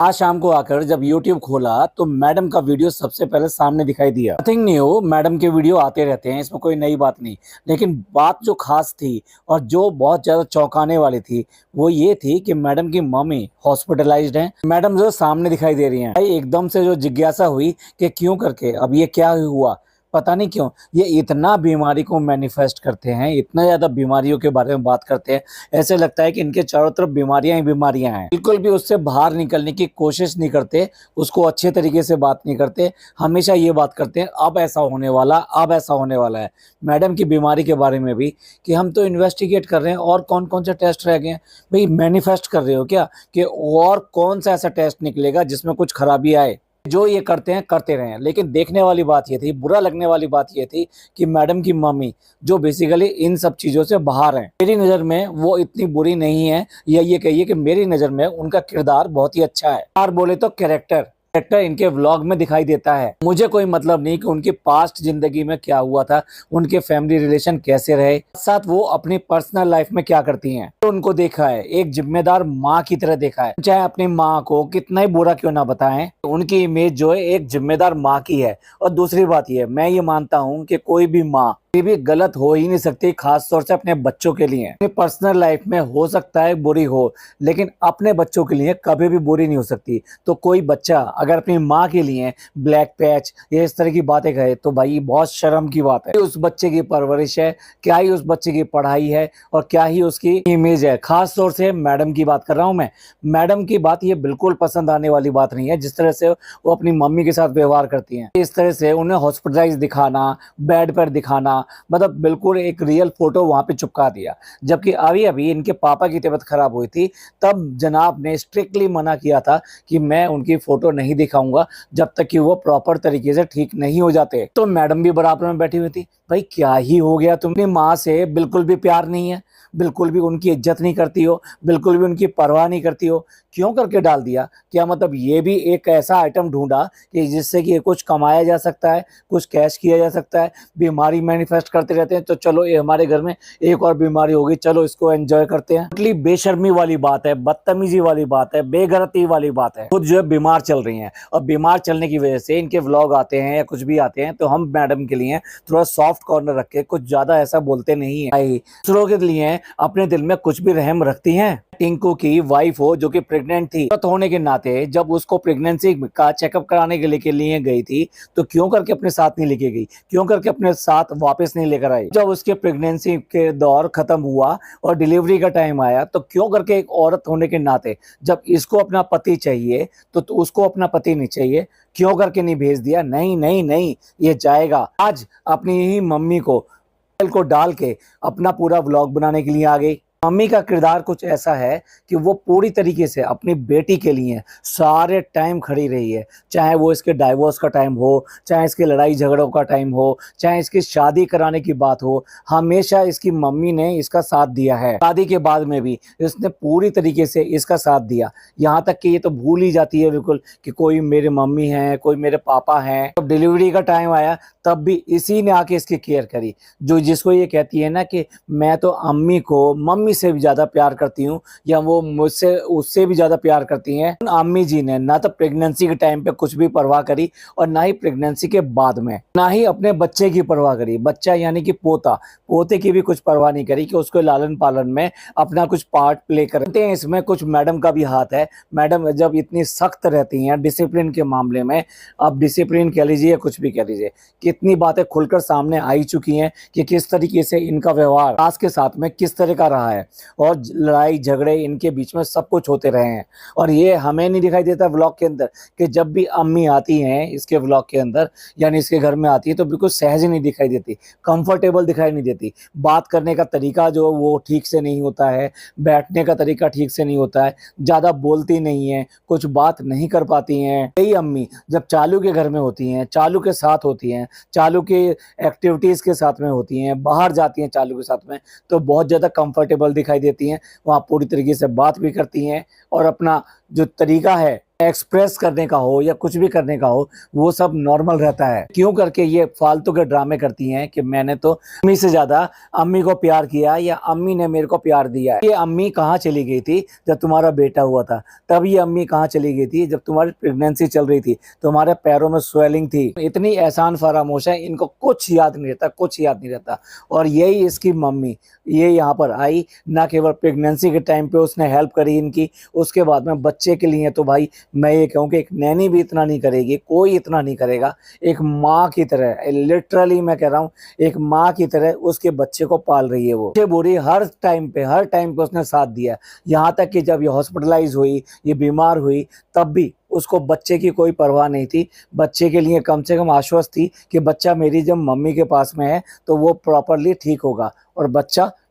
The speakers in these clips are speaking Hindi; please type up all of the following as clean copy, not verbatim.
आज शाम को आकर जब YouTube खोला तो मैडम का वीडियो सबसे पहले सामने दिखाई दिया। नथिंग न्यू, मैडम के वीडियो आते रहते हैं, इसमें कोई नई बात नहीं। लेकिन बात जो खास थी और जो बहुत ज्यादा चौंकाने वाली थी वो ये थी कि मैडम की मम्मी हॉस्पिटलाइज्ड हैं। मैडम जो सामने दिखाई दे रही हैं, भाई एकदम से जो जिज्ञासा हुई कि क्यों करके अब ये क्या हुआ, पता नहीं क्यों ये इतना बीमारी को मैनिफेस्ट करते हैं, इतना ज्यादा बीमारियों के बारे में बात करते हैं। ऐसे लगता है कि इनके चारों तरफ बीमारियां ही बीमारियां हैं। बिल्कुल भी उससे बाहर निकलने की कोशिश नहीं करते, उसको अच्छे तरीके से बात नहीं करते, हमेशा ये बात करते हैं अब ऐसा होने वाला, अब ऐसा होने वाला है। मैडम की बीमारी के बारे में भी कि हम तो इन्वेस्टिगेट कर रहे हैं और कौन कौन से टेस्ट रह गए हैं। भाई मैनिफेस्ट कर रहे हो क्या कि और कौन सा ऐसा टेस्ट निकलेगा जिसमें कुछ खराबी आए। जो ये करते हैं करते रहे हैं, लेकिन देखने वाली बात ये थी, बुरा लगने वाली बात ये थी कि मैडम की मम्मी जो बेसिकली इन सब चीजों से बाहर हैं, मेरी नज़र में वो इतनी बुरी नहीं है, या ये कहिए कि मेरी नज़र में उनका किरदार बहुत ही अच्छा है। यार बोले तो कैरेक्टर इनके व्लॉग में दिखाई देता है। मुझे कोई मतलब नहीं कि उनकी पास्ट जिंदगी में क्या हुआ था, उनके फैमिली रिलेशन कैसे रहे, साथ वो अपनी पर्सनल लाइफ में क्या करती हैं। तो उनको देखा है, एक जिम्मेदार माँ की तरह देखा है। चाहे अपनी माँ को कितना ही बुरा क्यों ना बताएं, उनकी इमेज जो है एक जिम्मेदार माँ की है। और दूसरी बात ये, मैं ये मानता हूँ कि कोई भी माँ कभी भी गलत हो ही नहीं सकती, खास तौर से अपने बच्चों के लिए। अपनी पर्सनल लाइफ में हो सकता है बुरी हो, लेकिन अपने बच्चों के लिए कभी भी बुरी नहीं हो सकती। तो कोई बच्चा अगर अपनी माँ के लिए ब्लैक पैच या इस तरह की बातें कहे तो भाई बहुत शर्म की बात है। उस बच्चे की परवरिश है, क्या ही उस बच्चे की पढ़ाई है और क्या ही उसकी इमेज है। खास तौर से मैडम की बात कर रहा हूँ मैं। मैडम की बात ये बिल्कुल पसंद आने वाली बात नहीं है, जिस तरह से वो अपनी मम्मी के साथ व्यवहार करती हैं। इस तरह से उन्हें हॉस्पिटलाइज दिखाना, बेड पर दिखाना, मतलब बिल्कुल एक रियल फोटो वहां पे चिपका दिया। जबकि अभी अभी इनके पापा की तबीयत खराब हुई थी, तब जनाब ने स्ट्रिक्टली मना किया था कि मैं उनकी फोटो नहीं दिखाऊंगा जब तक कि वो प्रॉपर तरीके से ठीक नहीं हो जाते। तो मैडम भी बराबर में बैठी हुई थी। भाई क्या ही हो गया, तुमने माँ से बिल्कुल भी प्यार नहीं है, बिल्कुल भी उनकी इज्जत नहीं करती हो, बिल्कुल भी उनकी परवाह नहीं करती हो, क्यों करके डाल दिया? क्या मतलब ये भी एक ऐसा आइटम ढूंढा कि जिससे कि कुछ कमाया जा सकता है, कुछ कैश किया जा सकता है। बीमारी मैनिफेस्ट करते रहते हैं तो चलो ये हमारे घर में एक और बीमारी होगी, चलो इसको एंजॉय करते हैं। टोटली बेशर्मी वाली बात है, बदतमीजी वाली बात है, बेगरती वाली बात है। खुद जो है बीमार चल रही हैं और बीमार चलने की वजह से इनके व्लॉग आते हैं या कुछ भी आते हैं तो हम मैडम के लिए थोड़ा सॉफ्ट कॉर्नर रख के कुछ ज्यादा ऐसा बोलते नहीं है। दूसरों के लिए अपने दिल में कुछ भी रहम रखती हैं। टिंकू की वाइफ हो जो कि प्रेग्नेंट थी, तो होने के नाते जब उसको प्रेगनेंसी का चेकअप कराने के लिए गई थी तो क्यों करके अपने साथ नहीं लेके गई, क्यों करके अपने साथ वापस नहीं लेकर आई? जब उसके प्रेगनेंसी के दौर खत्म हुआ और डिलीवरी का टाइम आया तो क्यों करके एक औरत होने के नाते जब इसको अपना पति चाहिए तो उसको अपना पति नहीं चाहिए, क्यों करके नहीं भेज दिया? नहीं नहीं नहीं, ये जाएगा। आज अपनी ही मम्मी को डाल के अपना पूरा व्लॉग बनाने के लिए आ गई। मम्मी का किरदार कुछ ऐसा है कि वो पूरी तरीके से अपनी बेटी के लिए सारे टाइम खड़ी रही है, चाहे वो इसके डाइवोर्स का टाइम हो, चाहे इसके लड़ाई झगड़ों का टाइम हो, चाहे इसकी शादी कराने की बात हो, हमेशा इसकी मम्मी ने इसका साथ दिया है। शादी के बाद में भी इसने पूरी तरीके से इसका साथ दिया। यहाँ तक कि ये तो भूल ही जाती है बिल्कुल कि कोई मेरे मम्मी है, कोई मेरे पापा हैं। जब डिलीवरी का टाइम आया तब भी इसी ने आके इसकी केयर करी, जो जिसको ये कहती है ना कि मैं तो अम्मी को मम्मी से भी ज्यादा प्यार करती हूँ, या वो मुझसे उससे भी ज्यादा प्यार करती हैं। अम्मी जी ने ना तो प्रेगनेंसी के टाइम पे कुछ भी परवाह करी और ना ही प्रेगनेंसी के बाद में, ना ही अपने बच्चे की परवाह करी। बच्चा यानी कि पोते की भी कुछ परवाह नहीं करी कि उसको लालन पालन में अपना कुछ पार्ट प्ले करते हैं। इसमें कुछ मैडम का भी हाथ है। मैडम जब इतनी सख्त रहती हैं डिसिप्लिन के मामले में, अब डिसिप्लिन कह लीजिए कुछ भी कह लीजिए, कितनी बातें खुलकर सामने आई चुकी हैं कि किस तरीके से इनका व्यवहार सास के साथ में किस तरह का रहा है और लड़ाई झगड़े इनके बीच में सब कुछ होते रहे हैं। और ये हमें नहीं दिखाई देता व्लॉग के अंदर कि जब भी अम्मी आती हैं इसके व्लॉग के अंदर, यानी इसके घर में आती है, तो बिल्कुल सहज नहीं दिखाई देती, कंफर्टेबल दिखाई नहीं देती। बात करने का तरीका जो वो ठीक से नहीं होता है, बैठने का तरीका ठीक से नहीं होता है, ज़्यादा बोलती नहीं है, कुछ बात नहीं कर पाती हैं। यही अम्मी जब चालू के घर में होती हैं, चालू के साथ होती हैं, चालू के एक्टिविटीज़ के साथ में होती हैं, बाहर जाती हैं चालू के साथ में, तो बहुत ज़्यादा कंफर्टेबल दिखाई देती हैं। वहाँ पूरी तरीके से बात भी करती हैं और अपना जो तरीका है एक्सप्रेस करने का हो या कुछ भी करने का हो, वो सब नॉर्मल रहता है। क्यों करके ये फालतू के ड्रामे करती हैं कि मैंने तो अम्मी से ज्यादा अम्मी को प्यार किया या अम्मी ने मेरे को प्यार दिया है। ये अम्मी कहाँ चली गई थी जब तुम्हारा बेटा हुआ था? तब ये अम्मी कहाँ चली गई थी जब तुम्हारी प्रेगनेंसी चल रही थी, तुम्हारे पैरों में स्वेलिंग थी? इतनी एहसान फरामोश है, इनको कुछ याद नहीं रहता, कुछ याद नहीं रहता। और यही इसकी मम्मी, ये यहाँ पर आई, ना केवल प्रेगनेंसी के टाइम पे उसने हेल्प करी इनकी, उसके बाद में बच्चे के लिए तो भाई मैं ये कहूँ कि एक नैनी भी इतना नहीं करेगी, कोई इतना नहीं करेगा। एक माँ की तरह, लिटरली मैं कह रहा हूँ, एक माँ की तरह उसके बच्चे को पाल रही है वो। बुरी हर टाइम पे उसने साथ दिया। यहाँ तक कि जब ये हॉस्पिटलाइज हुई, ये बीमार हुई, तब भी उसको बच्चे की कोई परवाह नहीं थी। बच्चे के लिए कम से कम आश्वस्त थी कि बच्चा मेरी जब मम्मी के पास में है तो वो प्रॉपरली ठीक होगा। और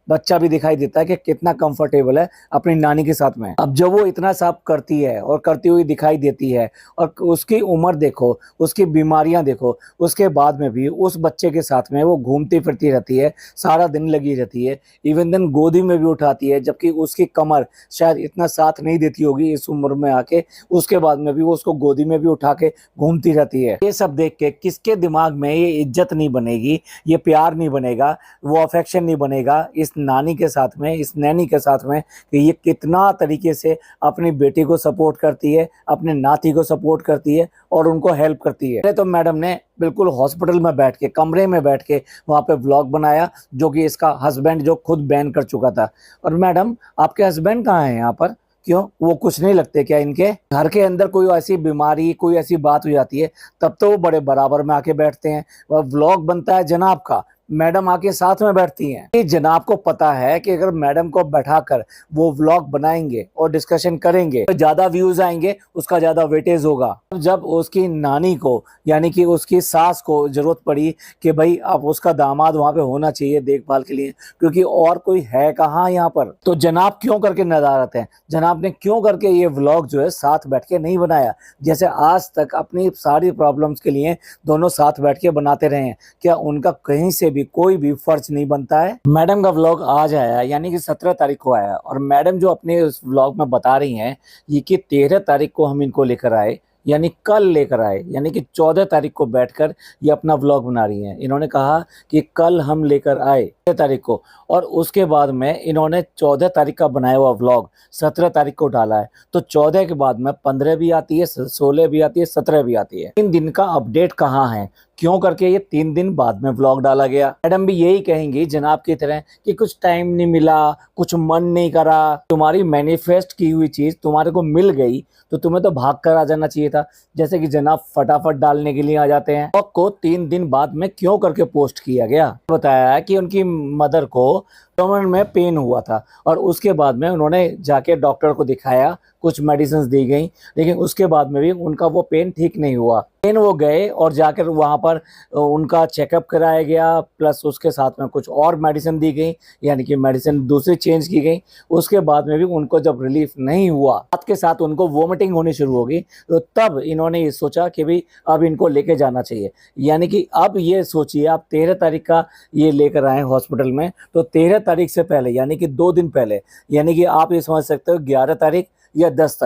बच्चा भी दिखाई देता है कि कितना कंफर्टेबल है अपनी नानी के साथ में। अब जब वो इतना सब करती है और करती हुई दिखाई देती है, और उसकी उम्र देखो, उसकी बीमारियां देखो, उसके बाद में भी उस बच्चे के साथ में वो घूमती फिरती रहती है, सारा दिन लगी रहती है, इवन देन गोदी में भी उठाती है, जबकि उसकी कमर शायद इतना साथ नहीं देती होगी इस उम्र में आके। उसके बाद में भी वो उसको गोदी में भी उठा के घूमती रहती है। ये सब देख के किसके दिमाग में ये इज्जत नहीं बनेगी, ये प्यार नहीं बनेगा, वो अफेक्शन नहीं बनेगा इस नानी के साथ में, इस नैनी के साथ में, कि ये कितना तरीके से अपनी बेटी को सपोर्ट करती है, अपने नाती को सपोर्ट करती है और उनको हेल्प करती है। तो मैडम ने बिल्कुल हॉस्पिटल में बैठ के, कमरे में बैठ के वहाँ पे व्लॉग बनाया, जो कि इसका हस्बैंड जो खुद बैन कर चुका था। और मैडम, आपके हस्बैंड कहाँ हैं यहाँ पर? क्यों, वो कुछ नहीं लगते क्या? इनके घर के अंदर कोई ऐसी बीमारी, कोई ऐसी बात हो जाती है तब तो वो बड़े बराबर में आके बैठते हैं। वह व्लॉग बनता है जनाब का, मैडम आके साथ में बैठती हैं। ये जनाब को पता है कि अगर मैडम को बैठाकर वो व्लॉग बनाएंगे और डिस्कशन करेंगे तो ज्यादा व्यूज आएंगे, उसका ज्यादा वेटेज होगा। जब उसकी नानी को, यानी कि उसकी सास को जरूरत पड़ी कि भाई अब उसका दामाद वहां पे होना चाहिए देखभाल के लिए, क्योंकि और कोई है कहाँ यहाँ पर, तो जनाब क्यों करके नदारत है? जनाब ने क्यों करके ये व्लॉग जो है साथ बैठ के नहीं बनाया, जैसे आज तक अपनी सारी प्रॉब्लम्स के लिए दोनों साथ बैठ के बनाते रहे हैं? क्या उनका कहीं से कोई भी फर्ज नहीं बनता है? मैडम का व्लॉग आज आया, यानी कि 17 तारीख को आया, और मैडम जो अपने उस व्लॉग में बता रही हैं ये कि 13 तारीख को हम इनको लेकर आए, यानी कल लेकर आए, यानी कि 14 तारीख को बैठकर ये अपना व्लॉग बना रही हैं। इन्होंने कहा कि कल हम लेकर आए 13 तारीख को, और उसके बाद में इन्होंने 14 तारीख का बनाया हुआ व्लॉग 17 तारीख को डाला है। तो 14 के बाद में 15 भी आती है, 16 भी आती है, 17 भी आती है। 3 दिन का अपडेट कहाँ है? क्यों करके ये 3 दिन बाद में व्लॉग डाला गया? मैडम भी यही कहेंगी जनाब की तरह कि कुछ टाइम नहीं मिला, कुछ मन नहीं करा। तुम्हारी मैनिफेस्ट की हुई चीज तुम्हारे को मिल गई तो तुम्हें तो भाग कर आ जाना चाहिए था, जैसे कि जनाब फटाफट डालने के लिए आ जाते हैं। व्लॉग को 3 दिन बाद में क्यों करके पोस्ट किया गया? बताया कि उनकी मदर को स्टमक में पेन हुआ था और उसके बाद में उन्होंने जाके डॉक्टर को दिखाया, कुछ मेडिसिन दी गई, लेकिन उसके बाद में भी उनका वो पेन ठीक नहीं हुआ। पेन वो गए और जाकर वहाँ पर उनका चेकअप कराया गया, प्लस उसके साथ में कुछ और मेडिसिन दी गई, यानी कि मेडिसिन दूसरी चेंज की गई। उसके बाद में भी उनको जब रिलीफ नहीं हुआ, साथ के साथ उनको वोमिटिंग होनी शुरू हो गई, तो तब इन्होंने ये सोचा कि भाई अब इनको लेके जाना चाहिए। यानी कि अब ये सोचिए, आप 13 तारीख का ये लेकर आए हॉस्पिटल में, तो 13 तारीख से पहले, यानी कि 2 दिन पहले, यानी कि आप ये समझ सकते हो 11 तारीख या 10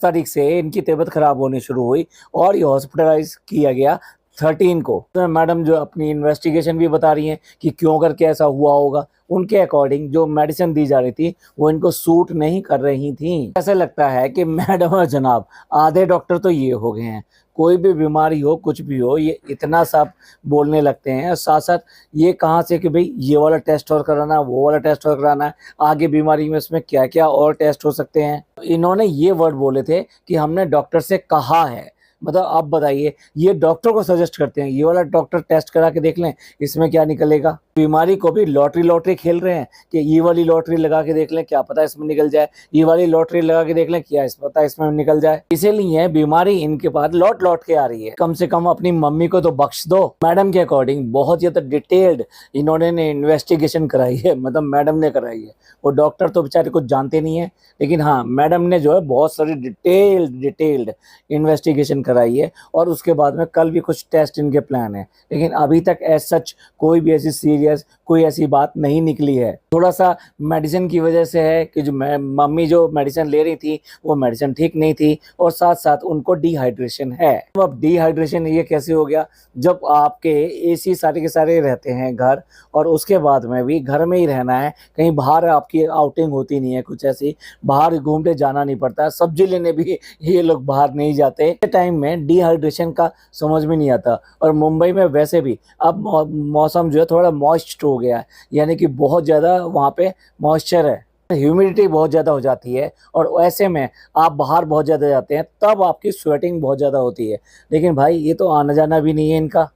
तारीख से इनकी तबीयत खराब होनी शुरू हुई और ये हॉस्पिटलाइज किया गया 13 को। तो मैडम जो अपनी इन्वेस्टिगेशन भी बता रही हैं कि क्यों करके ऐसा हुआ होगा। उनके अकॉर्डिंग जो मेडिसिन दी जा रही थी वो इनको सूट नहीं कर रही थी। ऐसा लगता है कि मैडम और जनाब आधे डॉक्टर तो ये हो गए हैं, कोई भी बीमारी हो, कुछ भी हो, ये इतना सब बोलने लगते हैं। और साथ साथ ये कहाँ से कि भाई ये वाला टेस्ट और कराना है, वो वाला टेस्ट और कराना है, आगे बीमारी में इसमें क्या क्या और टेस्ट हो सकते हैं। इन्होंने ये वर्ड बोले थे कि हमने डॉक्टर से कहा है। मतलब आप बताइए, ये डॉक्टर को सजेस्ट करते हैं, ये वाला डॉक्टर टेस्ट करा के देख लें इसमें क्या निकलेगा। बीमारी को भी लॉटरी खेल रहे हैं कि ये वाली लॉटरी लगा के देख लें, क्या पता इसमें निकल जाए, ये वाली लॉटरी लगा के देख लें, क्या पता इसमें निकल जाए। इसीलिए बीमारी इनके पास लौट के आ रही है। कम से कम अपनी मम्मी को तो बख्श दो। मैडम के अकॉर्डिंग बहुत ज्यादा डिटेल्ड इन्होंने इन्वेस्टिगेशन कराई है, मतलब मैडम ने कराई है। वो डॉक्टर तो बेचारे कुछ जानते नहीं है, लेकिन हाँ, मैडम ने जो है बहुत सारी डिटेल्ड इन्वेस्टिगेशन सेंटर आई है और उसके बाद में कल भी कुछ टेस्ट इनके प्लान है, लेकिन अभी तक एज सच कोई भी ऐसी सीरियस कोई ऐसी बात नहीं निकली है। थोड़ा सा मेडिसिन की वजह से है कि जो मम्मी जो मेडिसिन ले रही थी वो मेडिसिन ठीक नहीं थी और साथ साथ उनको डिहाइड्रेशन है। तो अब डिहाइड्रेशन ये कैसे हो गया, जब आपके एसी सारे के सारे रहते हैं घर और उसके बाद में भी घर में ही रहना है, कहीं बाहर आपकी आउटिंग होती नहीं है, कुछ ऐसी बाहर घूमने जाना नहीं पड़ता, सब्जी लेने भी ये लोग बाहर नहीं जाते, टाइम में डिहाइड्रेशन का समझ में नहीं आता। और मुंबई में वैसे भी अब मौसम जो है थोड़ा मॉइस्ट हो गया है, यानी कि बहुत ज़्यादा वहाँ पे मॉइस्चर है, ह्यूमिडिटी बहुत ज़्यादा हो जाती है और ऐसे में आप बाहर बहुत ज़्यादा जाते हैं तब आपकी स्वेटिंग बहुत ज़्यादा होती है। लेकिन भाई ये तो आना जाना भी नहीं है इनका,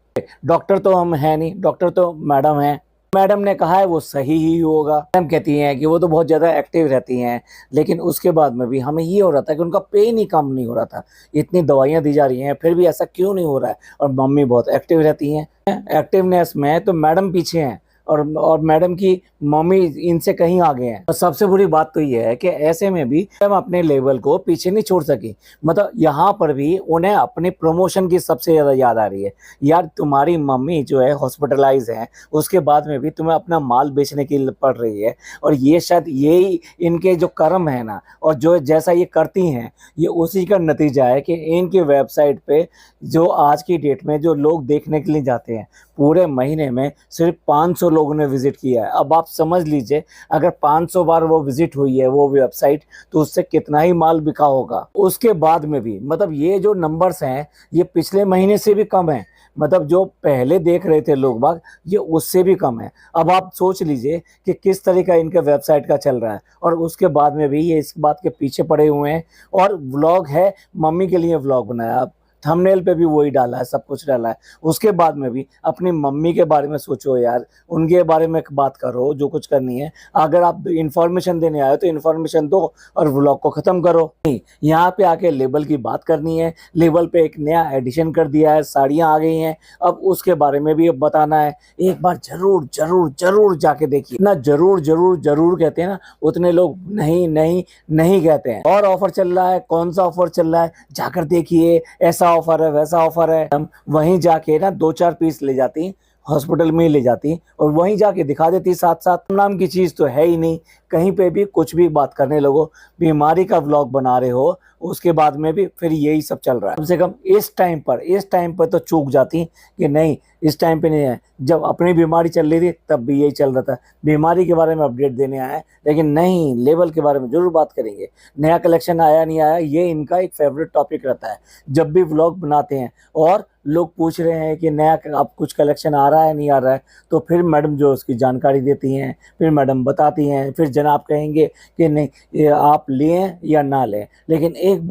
डॉक्टर तो हम है नहीं, डॉक्टर तो मैडम है, मैडम ने कहा है वो सही ही होगा। मैडम कहती हैं कि वो तो बहुत ज़्यादा एक्टिव रहती हैं, लेकिन उसके बाद में भी हमें ये हो रहा था कि उनका पेन ही कम नहीं हो रहा था, इतनी दवाइयाँ दी जा रही हैं फिर भी ऐसा क्यों नहीं हो रहा है। और मम्मी बहुत एक्टिव रहती हैं, एक्टिवनेस में तो मैडम पीछे हैं और मैडम की मम्मी इनसे कहीं आगे हैं। और सबसे बुरी बात तो ये है कि ऐसे में भी मैडम अपने लेवल को पीछे नहीं छोड़ सकी, मतलब यहाँ पर भी उन्हें अपने प्रमोशन की सबसे ज़्यादा याद आ रही है। यार तुम्हारी मम्मी जो है हॉस्पिटलाइज है, उसके बाद में भी तुम्हें अपना माल बेचने की पड़ रही है और ये शायद यही इनके जो कर्म है ना, और जो जैसा ये करती हैं ये उसी का नतीजा है कि इनकी वेबसाइट पे जो आज की डेट में जो लोग देखने के लिए जाते हैं, पूरे महीने में सिर्फ 500 लोगों ने विजिट किया है। अब आप समझ लीजिए अगर 500 बार वो विजिट हुई है वो वेबसाइट, तो उससे कितना ही माल बिका होगा। उसके बाद में भी मतलब ये जो नंबर्स हैं ये पिछले महीने से भी कम है, मतलब जो पहले देख रहे थे लोग बाग ये उससे भी कम है। अब आप सोच लीजिए कि किस तरह का इनके वेबसाइट का चल रहा है और उसके बाद में भी ये इस बात के पीछे पड़े हुए हैं। और व्लॉग है, मम्मी के लिए व्लॉग बनाया, थंबनेल पे भी वही डाला है, सब कुछ डाला है। उसके बाद में भी अपनी मम्मी के बारे में सोचो यार, उनके बारे में बात करो जो कुछ करनी है। अगर आप इन्फॉर्मेशन देने आए तो इन्फॉर्मेशन दो और व्लॉग को ख़त्म करो। नहीं, यहाँ पे आके लेबल की बात करनी है, लेबल पे एक नया एडिशन कर दिया है, साड़ियाँ आ गई हैं, अब उसके बारे में भी अब बताना है। एक बार जरूर जरूर जरूर जाके देखिए, ना जरूर जरूर जरूर कहते हैं ना, उतने लोग नहीं नहीं नहीं कहते हैं। और ऑफर चल रहा है, कौन सा ऑफर चल रहा है जाकर देखिए, ऐसा ऑफर है वैसा ऑफर है। हम वहीं जाके ना 2-4 पीस ले जाती, हॉस्पिटल में ही ले जाती और वहीं जाके दिखा देती। साथ साथ नाम की चीज़ तो है ही नहीं, कहीं पे भी कुछ भी बात करने लगो, बीमारी का व्लॉग बना रहे हो, उसके बाद में भी फिर यही सब चल रहा है। कम से कम इस टाइम पर तो चूक जाती कि नहीं, इस टाइम पे नहीं है। जब अपनी बीमारी चल रही थी तब भी यही चल रहा था, बीमारी के बारे में अपडेट देने आया है, लेकिन नहीं, लेवल के बारे में जरूर बात करेंगे। नया कलेक्शन आया नहीं आया ये इनका एक फेवरेट टॉपिक रहता है जब भी व्लॉग बनाते हैं। और लोग पूछ रहे हैं कि नया अब कुछ कलेक्शन आ रहा है नहीं आ रहा है, तो फिर मैडम जो उसकी जानकारी देती हैं, फिर मैडम बताती हैं, फिर जनाब कहेंगे कि नहीं ये आप लें या ना लें, लेकिन एक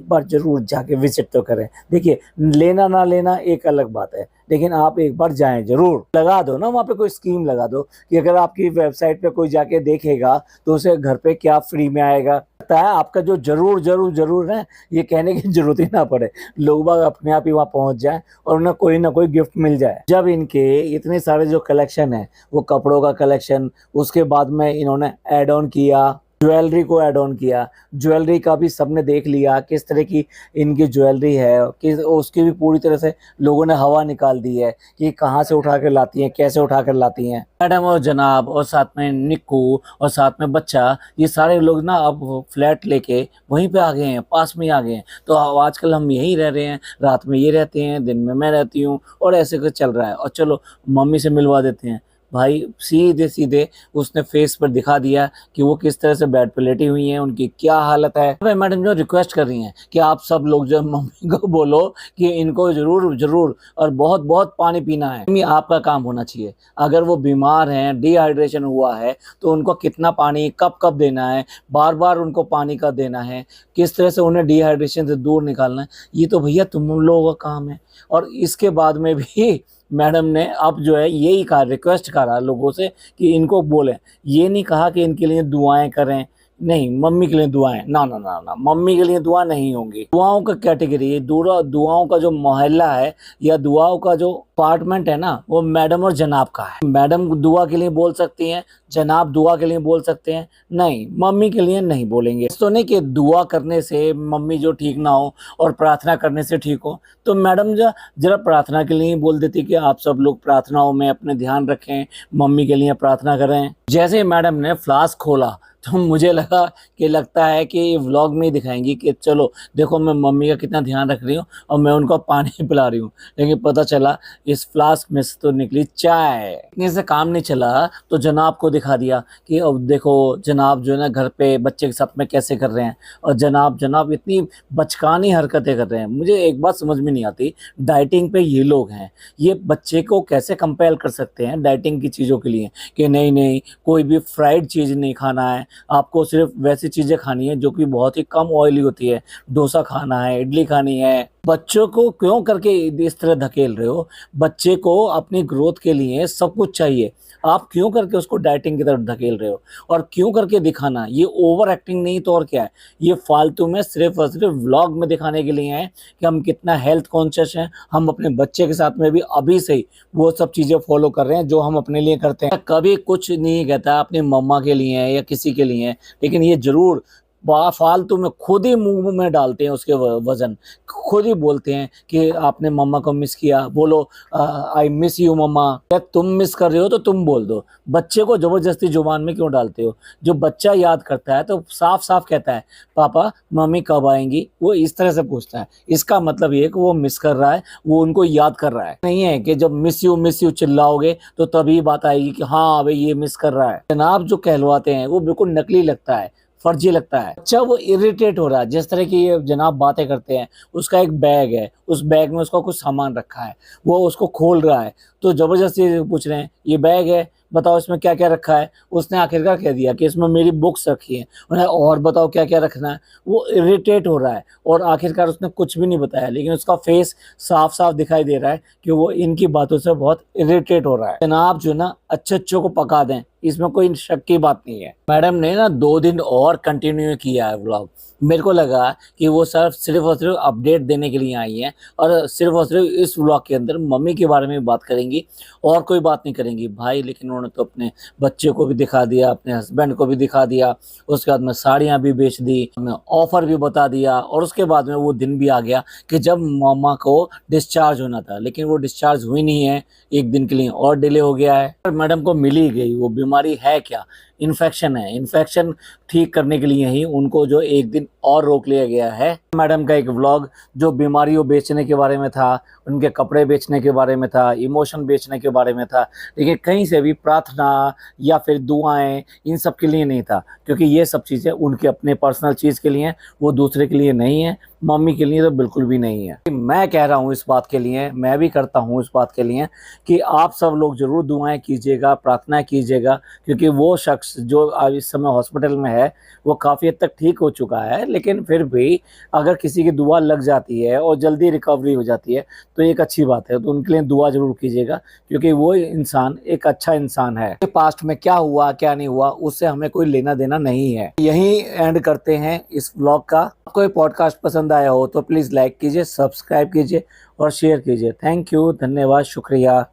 बार जरूर जाके विजिट तो करें। देखिए, लेना ना लेना एक अलग बात है, लेकिन आप एक बार जाएं जरूर। लगा दो ना वहाँ पे कोई स्कीम लगा दो कि अगर आपकी वेबसाइट पे कोई जाके देखेगा तो उसे घर पे क्या फ्री में आएगा। लगता है आपका जो जरूर जरूर जरूर है ये कहने की जरूरत ही ना पड़े, लोग बाग अपने आप ही वहाँ पहुँच जाए और उन्हें कोई ना कोई गिफ्ट मिल जाए। जब इनके इतने सारे जो कलेक्शन है, वो कपड़ों का कलेक्शन, उसके बाद में इन्होंने ऐड ऑन किया ज्वेलरी को, ऐड ऑन किया ज्वेलरी का भी सबने देख लिया किस तरह की इनकी ज्वेलरी है, कि उसकी भी पूरी तरह से लोगों ने हवा निकाल दी है कि कहाँ से उठा कर लाती हैं, कैसे उठा कर लाती हैं। मैडम और जनाब और साथ में निक्कू और साथ में बच्चा, ये सारे लोग ना अब फ्लैट लेके वहीं पे आ गए हैं, पास में ही आ गए हैं। तो आजकल हम यहीं रह रहे हैं, रात में ये रहते हैं, दिन में मैं रहती हूँ और ऐसे कुछ चल रहा है। और चलो मम्मी से मिलवा देते हैं। भाई सीधे सीधे उसने फेस पर दिखा दिया कि वो किस तरह से बेड पर लेटी हुई हैं, उनकी क्या हालत है। भाई मैडम जो रिक्वेस्ट कर रही हैं कि आप सब लोग जो मम्मी को बोलो कि इनको जरूर जरूर और बहुत बहुत पानी पीना है। मम्मी आपका काम होना चाहिए, अगर वो बीमार हैं, डिहाइड्रेशन हुआ है, तो उनको कितना पानी कब कब देना है, बार बार उनको पानी का देना है, किस तरह से उन्हें डिहाइड्रेशन से दूर निकालना है, ये तो भैया तुम लोगों का काम है। और इसके बाद में भी मैडम ने अब जो है यही कहा, रिक्वेस्ट करा लोगों से कि इनको बोलें, ये नहीं कहा कि इनके लिए दुआएं करें, नहीं, मम्मी के लिए दुआएं ना ना ना ना, मम्मी के लिए दुआ नहीं होंगी। दुआओं का कैटेगरी, दुआओं का जो मोहल्ला है या दुआओं का जो अपार्टमेंट है ना, वो मैडम और जनाब का है। मैडम दुआ के लिए बोल सकती हैं, जनाब दुआ के लिए बोल सकते हैं, नहीं मम्मी के लिए नहीं बोलेंगे। तो नहीं कि दुआ करने से मम्मी जो ठीक ना हो और प्रार्थना करने से ठीक हो, तो मैडम जरा प्रार्थना के लिए ही बोल देती कि आप सब लोग प्रार्थनाओं में अपने ध्यान रखें, मम्मी के लिए प्रार्थना करें। जैसे ही मैडम ने फ्लास्क खोला तो मुझे लगता है कि ये व्लॉग में ही दिखाएंगी कि चलो देखो मैं मम्मी का कितना ध्यान रख रही हूँ और मैं उनको पानी पिला रही हूँ। लेकिन पता चला इस फ्लास्क में से तो निकली चाय। इतने से काम नहीं चला तो जनाब को दिखा दिया कि अब देखो जनाब जो है ना घर पे बच्चे के साथ में कैसे कर रहे हैं, और जनाब इतनी बचकानी हरकतें कर रहे हैं। मुझे एक बात समझ में नहीं आती, डाइटिंग पे ये लोग हैं, ये बच्चे को कैसे कंपेल कर सकते हैं डाइटिंग की चीज़ों के लिए कि नहीं नहीं कोई भी फ्राइड चीज़ नहीं खाना है, आपको सिर्फ वैसी चीज़ें खानी है जो कि बहुत ही कम ऑयली होती है, डोसा खाना है, इडली खानी है। बच्चों को क्यों करके इस तरह धकेल रहे हो? बच्चे को अपनी ग्रोथ के लिए सब कुछ चाहिए, आप क्यों करके उसको डाइटिंग की तरफ धकेल रहे हो? और क्यों करके दिखाना? ये ओवर एक्टिंग नहीं तो और क्या है, ये फालतू में सिर्फ और सिर्फ व्लॉग में दिखाने के लिए है कि हम कितना हेल्थ कॉन्शियस हैं। हम अपने बच्चे के साथ में भी अभी से ही वो सब चीज़ें फॉलो कर रहे हैं जो हम अपने लिए करते हैं। कभी कुछ नहीं कहता अपनी मम्मा के लिए या किसी के लिए, लेकिन ये जरूर फालतू में खुद ही मुंह में डालते हैं उसके वजन, खुद ही बोलते हैं कि आपने मम्मा को मिस किया, बोलो आई मिस यू मम्मा। या तुम मिस कर रहे हो तो तुम बोल दो, बच्चे को जबरदस्ती जुबान में क्यों डालते हो? जो बच्चा याद करता है तो साफ साफ कहता है पापा मम्मी कब आएंगी, वो इस तरह से पूछता है। इसका मतलब ये है कि वो मिस कर रहा है, वो उनको याद कर रहा है। नहीं है कि जब मिस यू चिल्लाओगे तो तभी बात आएगी कि हाँ भाई ये मिस कर रहा है। जनाब जो कहलवाते हैं वो बिल्कुल नकली लगता है, फर्जी लगता है। अच्छा वो इरिटेट हो रहा है, जिस तरह की ये जनाब बातें करते हैं, उसका एक बैग है, उस बैग में उसका कुछ सामान रखा है, वो उसको खोल रहा है तो जबरदस्ती पूछ रहे हैं ये बैग है बताओ इसमें क्या क्या रखा है। उसने आखिरकार कह दिया कि इसमें मेरी बुक्स रखी है, उन्हें और बताओ क्या क्या रखना है। वो इरिटेट हो रहा है और आखिरकार उसने कुछ भी नहीं बताया, लेकिन उसका फेस साफ साफ दिखाई दे रहा है कि वो इनकी बातों से बहुत इरिटेट हो रहा है। जनाब जो ना अच्छे अच्छों को पका दें, इसमें कोई शक की बात नहीं है। मैडम ने ना 2 दिन और कंटिन्यू किया है व्लॉग। मेरे को लगा कि वो सिर्फ और सिर्फ अपडेट देने के लिए आई हैं और सिर्फ इस व्लॉग के अंदर मम्मी के बारे में बात करेंगी और कोई बात नहीं करेंगी भाई। लेकिन उन्होंने तो अपने बच्चे को भी दिखा दिया, अपने हस्बैंड को भी दिखा दिया, उसके बाद में साड़ियाँ भी बेच दी, ऑफर भी बता दिया, और उसके बाद में वो दिन भी आ गया कि जब मामा को डिस्चार्ज होना था, लेकिन वो डिस्चार्ज हुई नहीं है, 1 दिन के लिए और डिले हो गया है। मैडम को मिल ही गई, वो बीमारी है क्या? इन्फेक्शन है। इन्फेक्शन ठीक करने के लिए ही उनको जो 1 दिन और रोक लिया गया है। मैडम का एक व्लॉग जो बीमारियों बेचने के बारे में था, उनके कपड़े बेचने के बारे में था, इमोशन बेचने के बारे में था, लेकिन कहीं से भी प्रार्थना या फिर दुआएं इन सब के लिए नहीं था, क्योंकि ये सब चीज़ें उनके अपने पर्सनल चीज़ के लिए हैं, वो दूसरे के लिए नहीं है। मम्मी के लिए तो बिल्कुल भी नहीं है। मैं कह रहा हूँ इस बात के लिए, मैं भी करता हूँ इस बात के लिए कि आप सब लोग जरूर दुआएं कीजिएगा, प्रार्थना कीजिएगा, क्योंकि वो शख्स जो आज इस समय हॉस्पिटल में है वो काफ़ी हद तक ठीक हो चुका है, लेकिन फिर भी अगर किसी की दुआ लग जाती है और जल्दी रिकवरी हो जाती है तो एक अच्छी बात है। तो उनके लिए दुआ जरूर कीजिएगा, क्योंकि वो इंसान एक अच्छा इंसान है। पास्ट में क्या हुआ क्या नहीं हुआ उससे हमें कोई लेना देना नहीं है। यही एंड करते हैं इस व्लॉग का। आपको ये पॉडकास्ट पसंद आया हो तो प्लीज़ लाइक कीजिए, सब्सक्राइब कीजिए और शेयर कीजिए। थैंक यू, धन्यवाद, शुक्रिया।